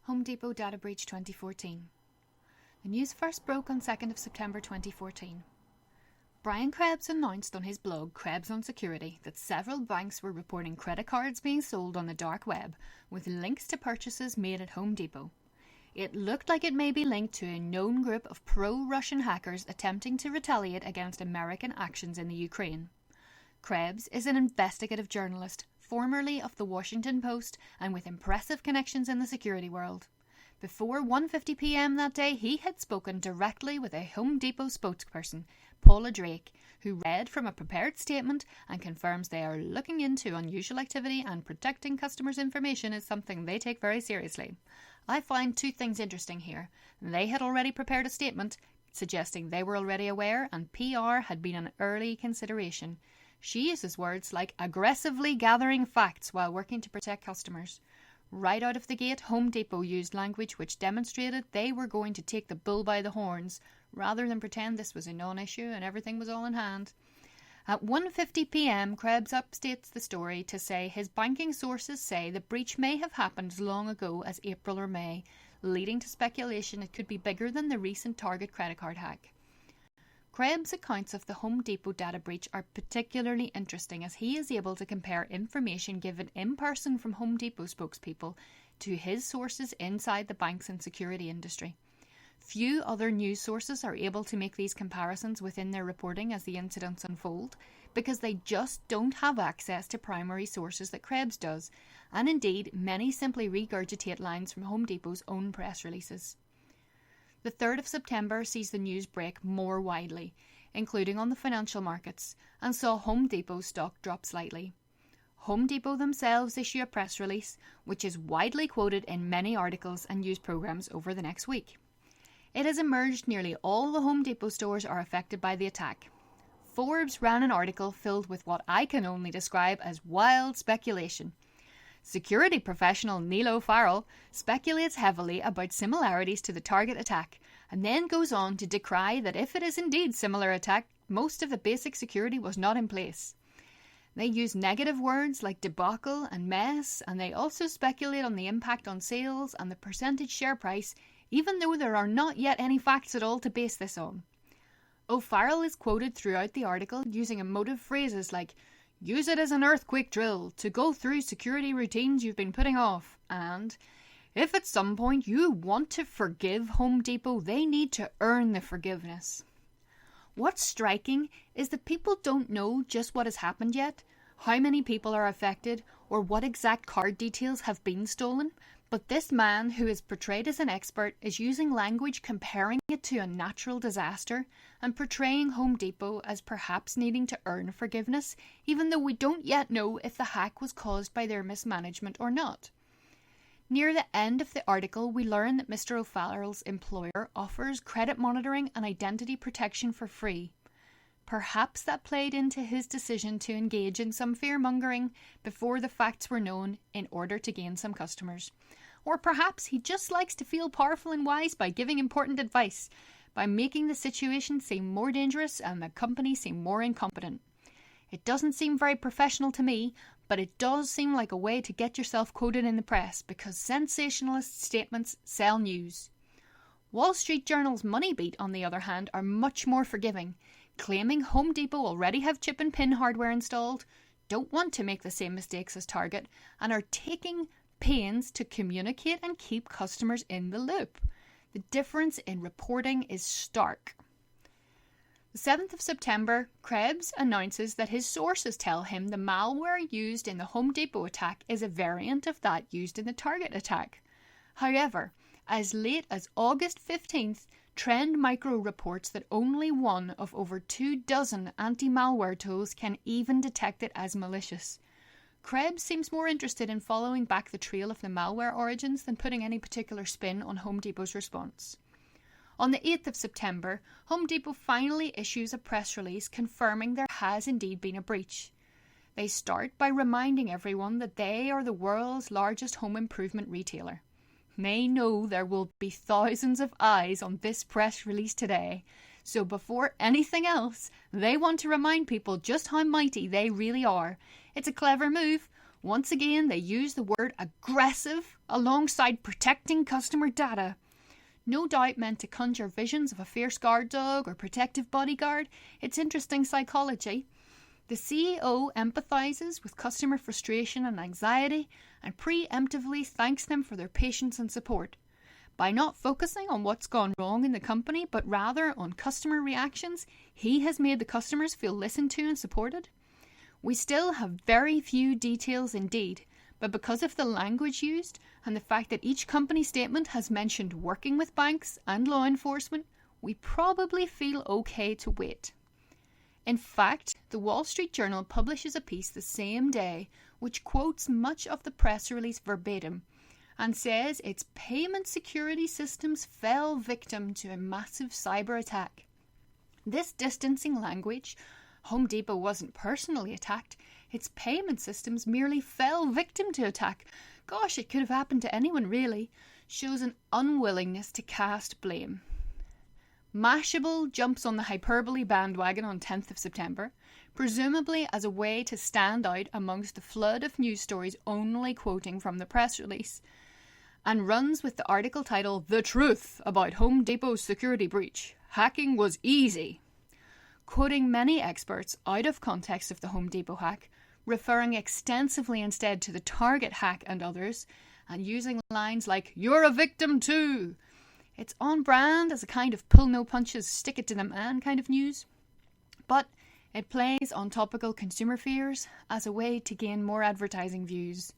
Home Depot data breach 2014. The news first broke on 2nd of September 2014. Brian Krebs announced on his blog Krebs on Security that several banks were reporting credit cards being sold on the dark web with links to purchases made at Home Depot. It looked like it may be linked to a known group of pro-Russian hackers attempting to retaliate against American actions in the Ukraine. Krebs is an investigative journalist, formerly of the Washington Post and with impressive connections in the security world. Before 1:50 p.m. that day, he had spoken directly with a Home Depot spokesperson, Paula Drake, who read from a prepared statement and confirms they are looking into unusual activity and protecting customers' information is something they take very seriously. I find two things interesting here. They had already prepared a statement suggesting they were already aware and PR had been an early consideration. She uses words like aggressively gathering facts while working to protect customers. Right out of the gate, Home Depot used language which demonstrated they were going to take the bull by the horns, rather than pretend this was a non-issue and everything was all in hand. At 1:50 p.m, Krebs updates the story to say his banking sources say the breach may have happened as long ago as April or May, leading to speculation it could be bigger than the recent Target credit card hack. Krebs' accounts of the Home Depot data breach are particularly interesting as he is able to compare information given in person from Home Depot spokespeople to his sources inside the banks and security industry. Few other news sources are able to make these comparisons within their reporting as the incidents unfold because they just don't have access to primary sources that Krebs does, and indeed many simply regurgitate lines from Home Depot's own press releases. The 3rd of September sees the news break more widely, including on the financial markets, and saw Home Depot stock drop slightly. Home Depot themselves issue a press release, which is widely quoted in many articles and news programs over the next week. It has emerged nearly all the Home Depot stores are affected by the attack. Forbes ran an article filled with what I can only describe as wild speculation. Security professional Neil O'Farrell speculates heavily about similarities to the Target attack and then goes on to decry that if it is indeed similar attack, most of the basic security was not in place. They use negative words like debacle and mess, and they also speculate on the impact on sales and the percentage share price, even though there are not yet any facts at all to base this on. O'Farrell is quoted throughout the article using emotive phrases like "use it as an earthquake drill to go through security routines you've been putting off," and "if at some point you want to forgive Home Depot, they need to earn the forgiveness." What's striking is that people don't know just what has happened yet, how many people are affected, or what exact card details have been stolen, but this man, who is portrayed as an expert, is using language comparing it to a natural disaster and portraying Home Depot as perhaps needing to earn forgiveness, even though we don't yet know if the hack was caused by their mismanagement or not. Near the end of the article, we learn that Mr. O'Farrell's employer offers credit monitoring and identity protection for free. Perhaps that played into his decision to engage in some fear-mongering before the facts were known in order to gain some customers. Or perhaps he just likes to feel powerful and wise by giving important advice, by making the situation seem more dangerous and the company seem more incompetent. It doesn't seem very professional to me, but it does seem like a way to get yourself quoted in the press because sensationalist statements sell news. Wall Street Journal's Money Beat, on the other hand, are much more forgiving, claiming Home Depot already have chip and pin hardware installed, don't want to make the same mistakes as Target, and are taking pains to communicate and keep customers in the loop. The difference in reporting is stark. The 7th of September, Krebs announces that his sources tell him the malware used in the Home Depot attack is a variant of that used in the Target attack. However, as late as August 15th, Trend Micro reports that only one of over 24 anti-malware tools can even detect it as malicious. Krebs seems more interested in following back the trail of the malware origins than putting any particular spin on Home Depot's response. On the 8th of September, Home Depot finally issues a press release confirming there has indeed been a breach. They start by reminding everyone that they are the world's largest home improvement retailer. They know there will be thousands of eyes on this press release today, so before anything else, they want to remind people just how mighty they really are. It's a clever move, Once again, they use the word aggressive alongside protecting customer data. No doubt meant to conjure visions of a fierce guard dog or protective bodyguard. It's interesting psychology. The CEO empathises with customer frustration and anxiety and preemptively thanks them for their patience and support. By not focusing on what's gone wrong in the company, but rather on customer reactions, he has made the customers feel listened to and supported. We still have very few details indeed, but because of the language used and the fact that each company statement has mentioned working with banks and law enforcement, we probably feel okay to wait. In fact, the Wall Street Journal publishes a piece the same day which quotes much of the press release verbatim and says its payment security systems fell victim to a massive cyber attack. This distancing language, Home Depot wasn't personally attacked, its payment systems merely fell victim to attack. Gosh, it could have happened to anyone really, shows an unwillingness to cast blame. Mashable jumps on the hyperbole bandwagon on 10th of September, presumably as a way to stand out amongst the flood of news stories only quoting from the press release, and runs with the article title, "The Truth About Home Depot's Security Breach. Hacking was easy," quoting many experts out of context of the Home Depot hack, referring extensively instead to the Target hack and others, and using lines like, "You're a victim too." It's on brand as a kind of pull no punches, stick it to the man kind of news. But it plays on topical consumer fears as a way to gain more advertising views.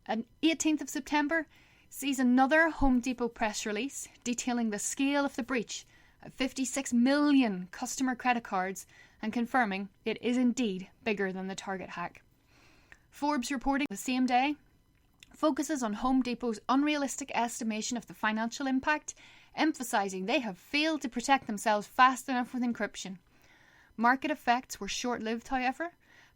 And 18th of September sees another Home Depot press release detailing the scale of the breach at 56 million customer credit cards and confirming it is indeed bigger than the Target hack. Forbes reporting the same day focuses on Home Depot's unrealistic estimation of the financial impact, emphasising they have failed to protect themselves fast enough with encryption. Market effects were short-lived, however.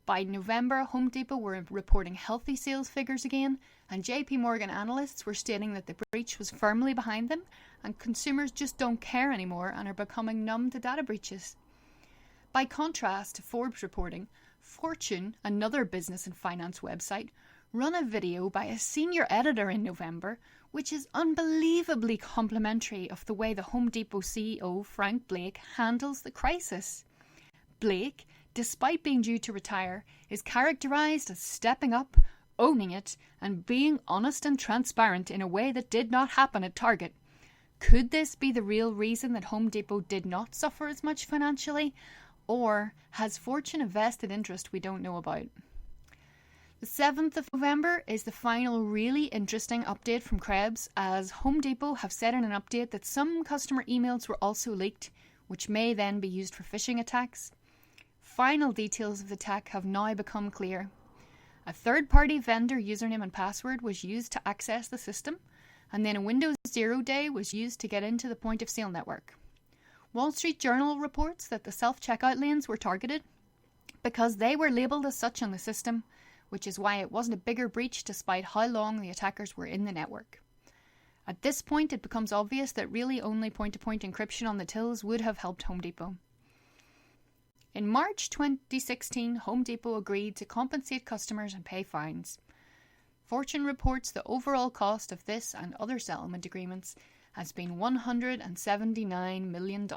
By November, Home Depot were reporting healthy sales figures again, and JP Morgan analysts were stating that the breach was firmly behind them, and consumers just don't care anymore and are becoming numb to data breaches. By contrast to Forbes reporting, Fortune, another business and finance website, run a video by a senior editor in November, which is unbelievably complimentary of the way the Home Depot CEO, Frank Blake, handles the crisis. Blake, despite being due to retire, is characterised as stepping up, owning it, and being honest and transparent in a way that did not happen at Target. Could this be the real reason that Home Depot did not suffer as much financially? Or has Fortune a vested interest we don't know about? The 7th of November is the final really interesting update from Krebs, as Home Depot have said in an update that some customer emails were also leaked, which may then be used for phishing attacks. Final details of the attack have now become clear. A third-party vendor username and password was used to access the system, and then a Windows 0 day was used to get into the point-of-sale network. Wall Street Journal reports that the self-checkout lanes were targeted because they were labelled as such on the system, which is why it wasn't a bigger breach despite how long the attackers were in the network. At this point, it becomes obvious that really only point-to-point encryption on the tills would have helped Home Depot. In March 2016, Home Depot agreed to compensate customers and pay fines. Fortune reports the overall cost of this and other settlement agreements has been $179 million.